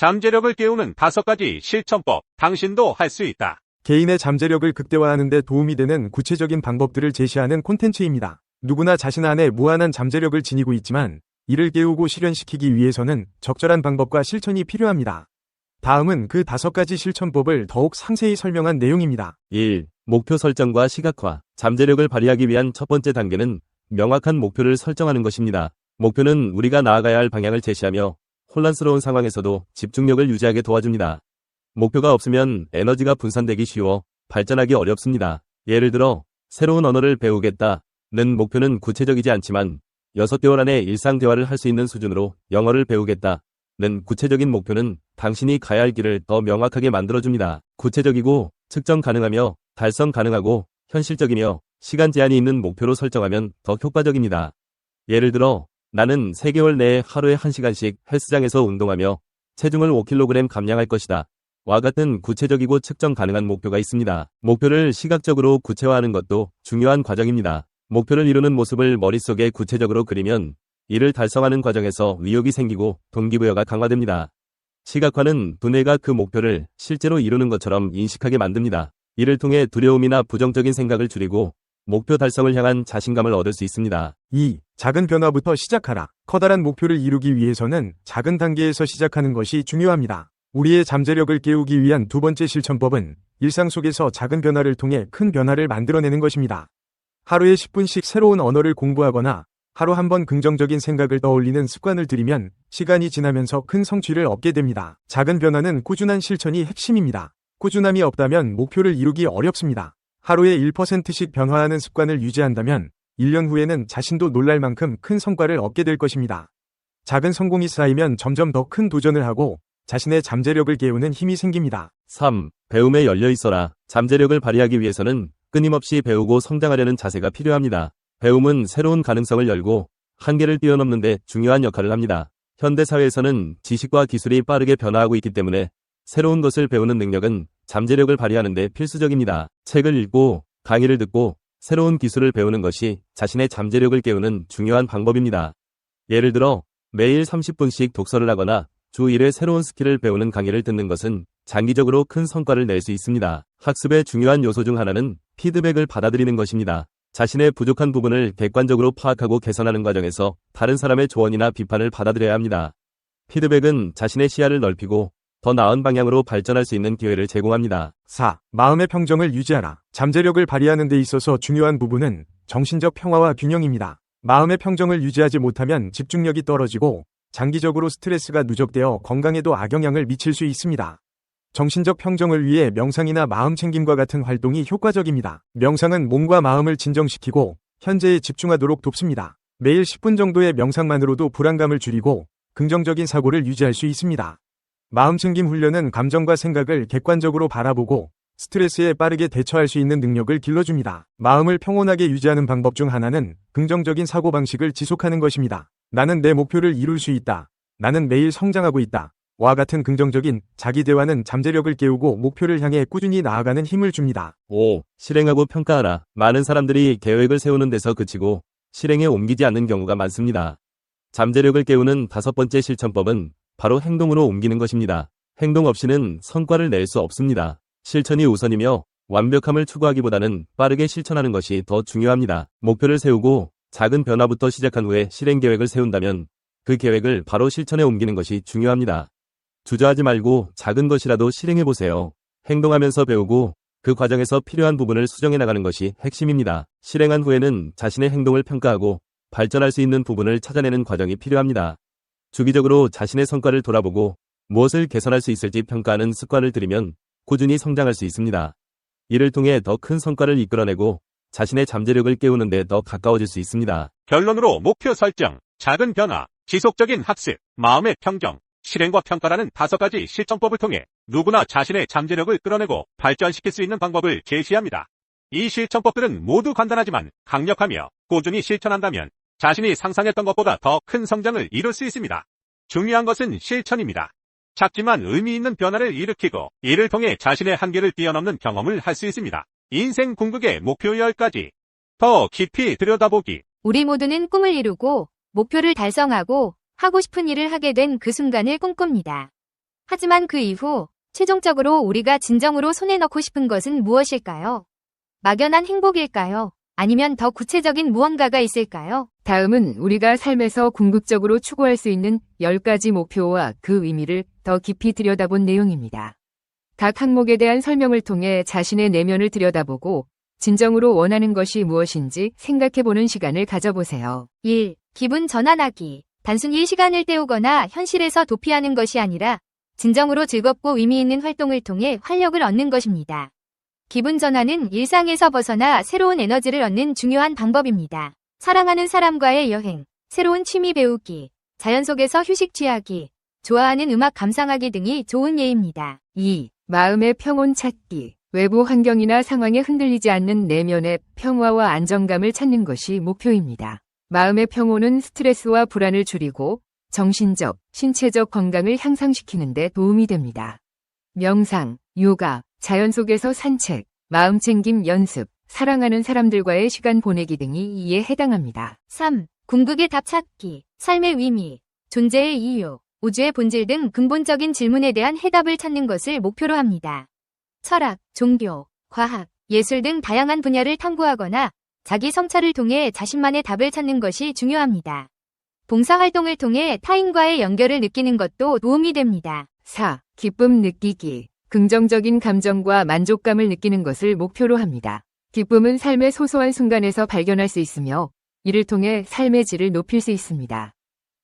잠재력을 깨우는 5가지 실천법, 당신도 할 수 있다. 개인의 잠재력을 극대화하는 데 도움이 되는 구체적인 방법들을 제시하는 콘텐츠입니다. 누구나 자신 안에 무한한 잠재력을 지니고 있지만 이를 깨우고 실현시키기 위해서는 적절한 방법과 실천이 필요합니다. 다음은 그 5가지 실천법을 더욱 상세히 설명한 내용입니다. 1. 목표 설정과 시각화. 잠재력을 발휘하기 위한 첫 번째 단계는 명확한 목표를 설정하는 것입니다. 목표는 우리가 나아가야 할 방향을 제시하며 혼란스러운 상황에서도 집중력을 유지하게 도와줍니다. 목표가 없으면 에너지가 분산되기 쉬워 발전하기 어렵습니다. 예를 들어 새로운 언어를 배우겠다는 목표는 구체적이지 않지만 6개월 안에 일상 대화를 할 수 있는 수준으로 영어를 배우겠다는 구체적인 목표는 당신이 가야 할 길을 더 명확하게 만들어줍니다. 구체적이고 측정 가능하며 달성 가능하고 현실적이며 시간 제한이 있는 목표로 설정하면 더 효과적입니다. 예를 들어 나는 3개월 내에 하루에 1시간씩 헬스장에서 운동하며 체중을 5kg 감량할 것이다. 와 같은 구체적이고 측정 가능한 목표가 있습니다. 목표를 시각적으로 구체화하는 것도 중요한 과정입니다. 목표를 이루는 모습을 머릿속에 구체적으로 그리면 이를 달성하는 과정에서 의욕이 생기고 동기부여가 강화됩니다. 시각화는 두뇌가 그 목표를 실제로 이루는 것처럼 인식하게 만듭니다. 이를 통해 두려움이나 부정적인 생각을 줄이고 목표 달성을 향한 자신감을 얻을 수 있습니다. 2. 작은 변화부터 시작하라. 커다란 목표를 이루기 위해서는 작은 단계에서 시작하는 것이 중요합니다. 우리의 잠재력을 깨우기 위한 두 번째 실천법은 일상 속에서 작은 변화를 통해 큰 변화를 만들어내는 것입니다. 하루에 10분씩 새로운 언어를 공부하거나 하루 한 번 긍정적인 생각을 떠올리는 습관을 들이면 시간이 지나면서 큰 성취를 얻게 됩니다. 작은 변화는 꾸준한 실천이 핵심입니다. 꾸준함이 없다면 목표를 이루기 어렵습니다. 하루에 1%씩 변화하는 습관을 유지한다면 1년 후에는 자신도 놀랄 만큼 큰 성과를 얻게 될 것입니다. 작은 성공이 쌓이면 점점 더 큰 도전을 하고 자신의 잠재력을 깨우는 힘이 생깁니다. 3. 배움에 열려 있어라. 잠재력을 발휘하기 위해서는 끊임없이 배우고 성장하려는 자세가 필요합니다. 배움은 새로운 가능성을 열고 한계를 뛰어넘는 데 중요한 역할을 합니다. 현대 사회에서는 지식과 기술이 빠르게 변화하고 있기 때문에 새로운 것을 배우는 능력은 잠재력을 발휘하는 데 필수적입니다. 책을 읽고 강의를 듣고 새로운 기술을 배우는 것이 자신의 잠재력을 깨우는 중요한 방법입니다. 예를 들어 매일 30분씩 독서를 하거나 주 1회 새로운 스킬을 배우는 강의를 듣는 것은 장기적으로 큰 성과를 낼 수 있습니다. 학습의 중요한 요소 중 하나는 피드백을 받아들이는 것입니다. 자신의 부족한 부분을 객관적으로 파악하고 개선하는 과정에서 다른 사람의 조언이나 비판을 받아들여야 합니다. 피드백은 자신의 시야를 넓히고 더 나은 방향으로 발전할 수 있는 기회를 제공합니다. 4. 마음의 평정을 유지하라. 잠재력을 발휘하는 데 있어서 중요한 부분은 정신적 평화와 균형입니다. 마음의 평정을 유지하지 못하면 집중력이 떨어지고 장기적으로 스트레스가 누적되어 건강에도 악영향을 미칠 수 있습니다. 정신적 평정을 위해 명상이나 마음 챙김과 같은 활동이 효과적입니다. 명상은 몸과 마음을 진정시키고 현재에 집중하도록 돕습니다. 매일 10분 정도의 명상만으로도 불안감을 줄이고 긍정적인 사고를 유지할 수 있습니다. 마음 챙김 훈련은 감정과 생각을 객관적으로 바라보고 스트레스에 빠르게 대처할 수 있는 능력을 길러줍니다. 마음을 평온하게 유지하는 방법 중 하나는 긍정적인 사고방식을 지속하는 것입니다. 나는 내 목표를 이룰 수 있다. 나는 매일 성장하고 있다. 와 같은 긍정적인 자기 대화는 잠재력을 깨우고 목표를 향해 꾸준히 나아가는 힘을 줍니다. 5. 실행하고 평가하라. 많은 사람들이 계획을 세우는 데서 그치고 실행에 옮기지 않는 경우가 많습니다. 잠재력을 깨우는 5번째 실천법은 바로 행동으로 옮기는 것입니다. 행동 없이는 성과를 낼 수 없습니다. 실천이 우선이며 완벽함을 추구하기보다는 빠르게 실천하는 것이 더 중요합니다. 목표를 세우고 작은 변화부터 시작한 후에 실행 계획을 세운다면 그 계획을 바로 실천에 옮기는 것이 중요합니다. 주저하지 말고 작은 것이라도 실행해보세요. 행동하면서 배우고 그 과정에서 필요한 부분을 수정해 나가는 것이 핵심입니다. 실행한 후에는 자신의 행동을 평가하고 발전할 수 있는 부분을 찾아내는 과정이 필요합니다. 주기적으로 자신의 성과를 돌아보고 무엇을 개선할 수 있을지 평가하는 습관을 들이면 꾸준히 성장할 수 있습니다. 이를 통해 더 큰 성과를 이끌어내고 자신의 잠재력을 깨우는 데 더 가까워질 수 있습니다. 결론으로 목표 설정, 작은 변화, 지속적인 학습, 마음의 평정, 실행과 평가라는 5가지 실천법을 통해 누구나 자신의 잠재력을 끌어내고 발전시킬 수 있는 방법을 제시합니다. 이 실천법들은 모두 간단하지만 강력하며 꾸준히 실천한다면 자신이 상상했던 것보다 더 큰 성장을 이룰 수 있습니다. 중요한 것은 실천입니다. 작지만 의미 있는 변화를 일으키고 이를 통해 자신의 한계를 뛰어넘는 경험을 할 수 있습니다. 인생 궁극의 목표 10가지. 더 깊이 들여다보기. 우리 모두는 꿈을 이루고 목표를 달성하고 하고 싶은 일을 하게 된 그 순간을 꿈꿉니다. 하지만 그 이후 최종적으로 우리가 진정으로 손에 넣고 싶은 것은 무엇일까요? 막연한 행복일까요? 아니면 더 구체적인 무언가가 있을까요? 다음은 우리가 삶에서 궁극적으로 추구할 수 있는 10가지 목표와 그 의미를 더 깊이 들여다본 내용입니다. 각 항목에 대한 설명을 통해 자신의 내면을 들여다보고 진정으로 원하는 것이 무엇인지 생각해보는 시간을 가져보세요. 1. 기분 전환하기. 단순히 시간을 때우거나 현실에서 도피하는 것이 아니라 진정으로 즐겁고 의미 있는 활동을 통해 활력을 얻는 것입니다. 기분 전환은 일상에서 벗어나 새로운 에너지를 얻는 중요한 방법입니다. 사랑하는 사람과의 여행, 새로운 취미 배우기, 자연 속에서 휴식 취하기, 좋아하는 음악 감상하기 등이 좋은 예입니다. 2. 마음의 평온 찾기. 외부 환경이나 상황에 흔들리지 않는 내면의 평화와 안정감을 찾는 것이 목표입니다. 마음의 평온은 스트레스와 불안을 줄이고 정신적, 신체적 건강을 향상시키는 데 도움이 됩니다. 명상, 요가, 자연 속에서 산책, 마음챙김 연습, 사랑하는 사람들과의 시간 보내기 등이 이에 해당합니다. 3. 궁극의 답 찾기. 삶의 의미, 존재의 이유, 우주의 본질 등 근본적인 질문에 대한 해답을 찾는 것을 목표로 합니다. 철학, 종교, 과학, 예술 등 다양한 분야를 탐구하거나 자기 성찰을 통해 자신만의 답을 찾는 것이 중요합니다. 봉사활동을 통해 타인과의 연결을 느끼는 것도 도움이 됩니다. 4. 기쁨 느끼기. 긍정적인 감정과 만족감을 느끼는 것을 목표로 합니다. 기쁨은 삶의 소소한 순간에서 발견할 수 있으며 이를 통해 삶의 질을 높일 수 있습니다.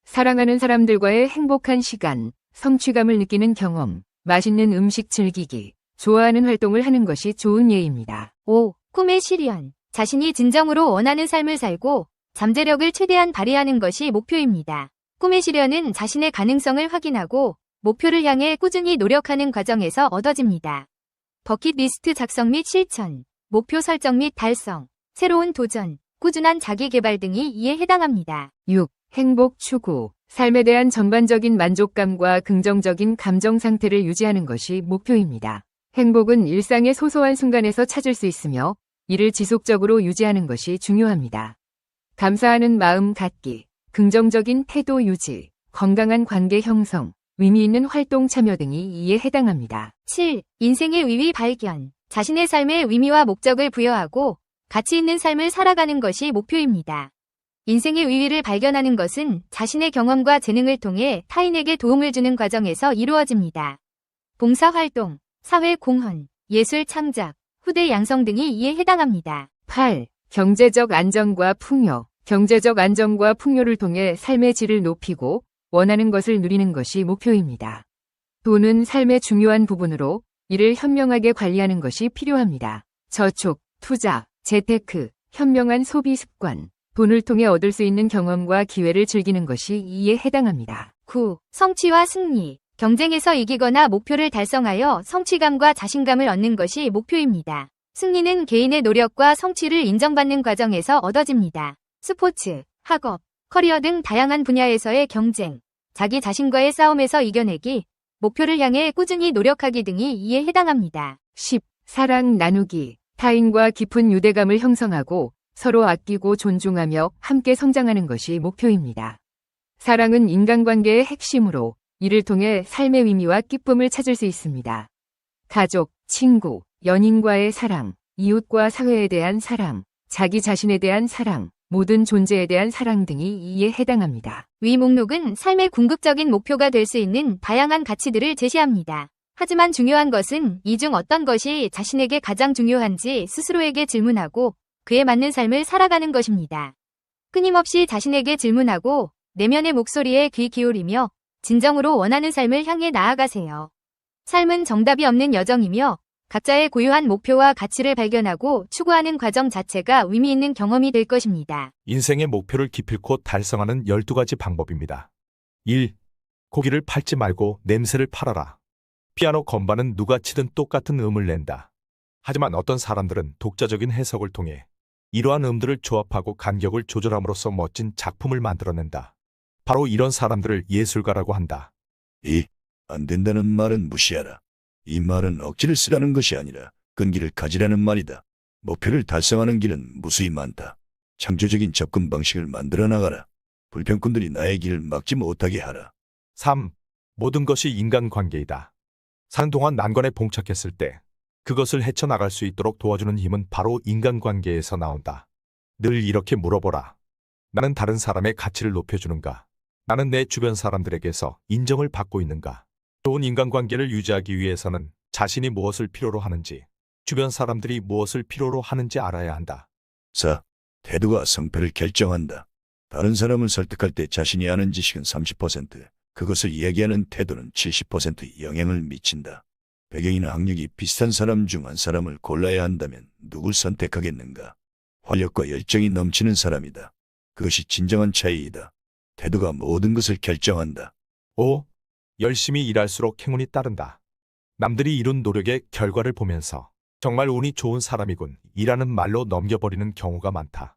사랑하는 사람들과의 행복한 시간, 성취감을 느끼는 경험, 맛있는 음식 즐기기, 좋아하는 활동을 하는 것이 좋은 예입니다. 5. 꿈의 실현. 자신이 진정으로 원하는 삶을 살고 잠재력을 최대한 발휘하는 것이 목표입니다. 꿈의 실현은 자신의 가능성을 확인하고 목표를 향해 꾸준히 노력하는 과정에서 얻어집니다. 버킷리스트 작성 및 실천, 목표 설정 및 달성, 새로운 도전, 꾸준한 자기 개발 등이 이에 해당합니다. 6. 행복 추구. 삶에 대한 전반적인 만족감과 긍정적인 감정 상태를 유지하는 것이 목표입니다. 행복은 일상의 소소한 순간에서 찾을 수 있으며 이를 지속적으로 유지하는 것이 중요합니다. 감사하는 마음 갖기, 긍정적인 태도 유지, 건강한 관계 형성, 의미 있는 활동 참여 등이 이에 해당합니다. 7. 인생의 의미 발견. 자신의 삶에 의미와 목적을 부여하고 가치 있는 삶을 살아가는 것이 목표입니다. 인생의 의의를 발견하는 것은 자신의 경험과 재능을 통해 타인에게 도움을 주는 과정에서 이루어집니다. 봉사활동, 사회 공헌, 예술 창작, 후대 양성 등이 이에 해당합니다. 8. 경제적 안정과 풍요. 경제적 안정과 풍요를 통해 삶의 질을 높이고 원하는 것을 누리는 것이 목표입니다. 돈은 삶의 중요한 부분으로 이를 현명하게 관리하는 것이 필요합니다. 저축, 투자, 재테크, 현명한 소비 습관, 돈을 통해 얻을 수 있는 경험과 기회를 즐기는 것이 이에 해당합니다. 9. 성취와 승리. 경쟁에서 이기거나 목표를 달성하여 성취감과 자신감을 얻는 것이 목표입니다. 승리는 개인의 노력과 성취를 인정받는 과정에서 얻어집니다. 스포츠, 학업, 커리어 등 다양한 분야에서의 경쟁, 자기 자신과의 싸움에서 이겨내기, 목표를 향해 꾸준히 노력하기 등이 이에 해당합니다. 10. 사랑 나누기. 타인과 깊은 유대감을 형성하고 서로 아끼고 존중하며 함께 성장하는 것이 목표입니다. 사랑은 인간관계의 핵심으로 이를 통해 삶의 의미와 기쁨을 찾을 수 있습니다. 가족, 친구, 연인과의 사랑, 이웃과 사회에 대한 사랑, 자기 자신에 대한 사랑, 모든 존재에 대한 사랑 등이 이에 해당합니다. 위 목록은 삶의 궁극적인 목표가 될 수 있는 다양한 가치들을 제시합니다. 하지만 중요한 것은 이 중 어떤 것이 자신에게 가장 중요한지 스스로에게 질문하고 그에 맞는 삶을 살아가는 것입니다. 끊임없이 자신에게 질문하고 내면의 목소리에 귀 기울이며 진정으로 원하는 삶을 향해 나아가세요. 삶은 정답이 없는 여정이며 각자의 고유한 목표와 가치를 발견하고 추구하는 과정 자체가 의미 있는 경험이 될 것입니다. 인생의 목표를 기필코 달성하는 12가지 방법입니다. 1. 고기를 팔지 말고 냄새를 팔아라. 피아노 건반은 누가 치든 똑같은 음을 낸다. 하지만 어떤 사람들은 독자적인 해석을 통해 이러한 음들을 조합하고 간격을 조절함으로써 멋진 작품을 만들어낸다. 바로 이런 사람들을 예술가라고 한다. 안 된다는 말은 무시하라. 이 말은 억지를 쓰라는 것이 아니라 끈기를 가지라는 말이다. 목표를 달성하는 길은 무수히 많다. 창조적인 접근 방식을 만들어 나가라. 불평꾼들이 나의 길을 막지 못하게 하라. 3. 모든 것이 인간관계이다. 사는 동안 난관에 봉착했을 때 그것을 헤쳐나갈 수 있도록 도와주는 힘은 바로 인간관계에서 나온다. 늘 이렇게 물어보라. 나는 다른 사람의 가치를 높여주는가? 나는 내 주변 사람들에게서 인정을 받고 있는가? 좋은 인간관계를 유지하기 위해서는 자신이 무엇을 필요로 하는지, 주변 사람들이 무엇을 필요로 하는지 알아야 한다. 4. 태도가 성패를 결정한다. 다른 사람을 설득할 때 자신이 아는 지식은 30%, 그것을 이야기하는 태도는 70% 영향을 미친다. 배경이나 학력이 비슷한 사람 중 한 사람을 골라야 한다면 누굴 선택하겠는가? 활력과 열정이 넘치는 사람이다. 그것이 진정한 차이이다. 태도가 모든 것을 결정한다. 5. 열심히 일할수록 행운이 따른다. 남들이 이룬 노력의 결과를 보면서 정말 운이 좋은 사람이군 이라는 말로 넘겨버리는 경우가 많다.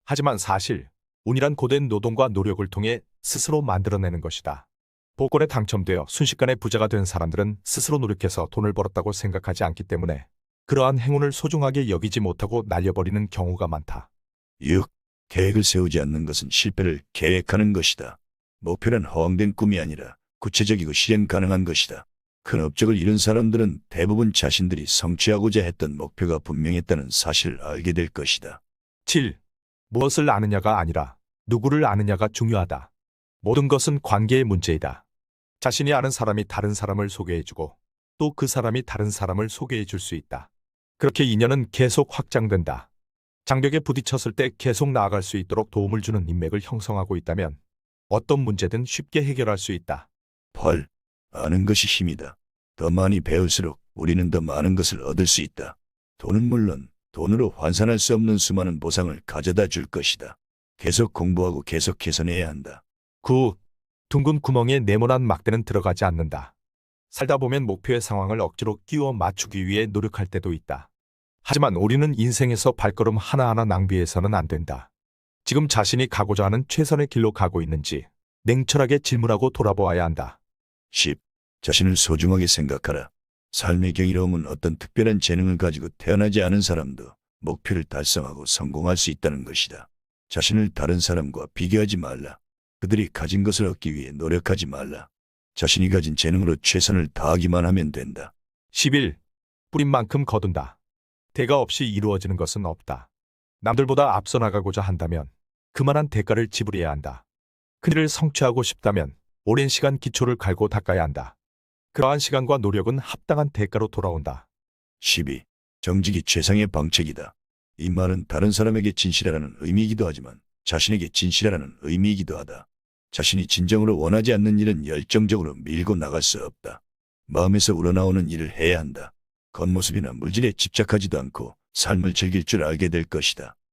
하지만 사실 운이란 고된 노동과 노력을 통해 스스로 만들어내는 것이다. 복권에 당첨되어 순식간에 부자가 된 사람들은 스스로 노력해서 돈을 벌었다고 생각하지 않기 때문에 그러한 행운을 소중하게 여기지 못하고 날려버리는 경우가 많다. 6. 계획을 세우지 않는 것은 실패를 계획하는 것이다. 목표란 허황된 꿈이 아니라 구체적이고 실행 가능한 것이다. 큰 업적을 이룬 사람들은 대부분 자신들이 성취하고자 했던 목표가 분명했다는 사실을 알게 될 것이다. 7. 무엇을 아느냐가 아니라 누구를 아느냐가 중요하다. 모든 것은 관계의 문제이다. 자신이 아는 사람이 다른 사람을 소개해주고 또 그 사람이 다른 사람을 소개해줄 수 있다. 그렇게 인연은 계속 확장된다. 장벽에 부딪혔을 때 계속 나아갈 수 있도록 도움을 주는 인맥을 형성하고 있다면 어떤 문제든 쉽게 해결할 수 있다. 8. 아는 것이 힘이다. 더 많이 배울수록 우리는 더 많은 것을 얻을 수 있다. 돈은 물론 돈으로 환산할 수 없는 수많은 보상을 가져다 줄 것이다. 계속 공부하고 계속 개선해야 한다. 9. 둥근 구멍에 네모난 막대는 들어가지 않는다. 살다 보면 목표의 상황을 억지로 끼워 맞추기 위해 노력할 때도 있다. 하지만 우리는 인생에서 발걸음 하나하나 낭비해서는 안 된다. 지금 자신이 가고자 하는 최선의 길로 가고 있는지 냉철하게 질문하고 돌아보아야 한다. 10. 자신을 소중하게 생각하라. 삶의 경이로움은 어떤 특별한 재능을 가지고 태어나지 않은 사람도 목표를 달성하고 성공할 수 있다는 것이다. 자신을 다른 사람과 비교하지 말라. 그들이 가진 것을 얻기 위해 노력하지 말라. 자신이 가진 재능으로 최선을 다하기만 하면 된다. 11. 뿌린 만큼 거둔다. 대가 없이 이루어지는 것은 없다. 남들보다 앞서 나가고자 한다면 그만한 대가를 지불해야 한다. 큰일을 성취하고 싶다면 오랜 시간 기초를 갈고 닦아야 한다. 그러한 시간과 노력은 합당한 대가로 돌아온다. 12. 정직이 최상의 방책이다. 이 말은 다른 사람에게 진실하라는 의미이기도 하지만 자신에게 진실하라는 의미이기도 하다. 자신이 진정으로 원하지 않는 일은 열정적으로 밀고 나갈 수 없다. 마음에서 우러나오는 일을 해야 한다. 겉모습이나 물질에 집착하지도 않고 삶을 즐길 줄 알게 될 것이다.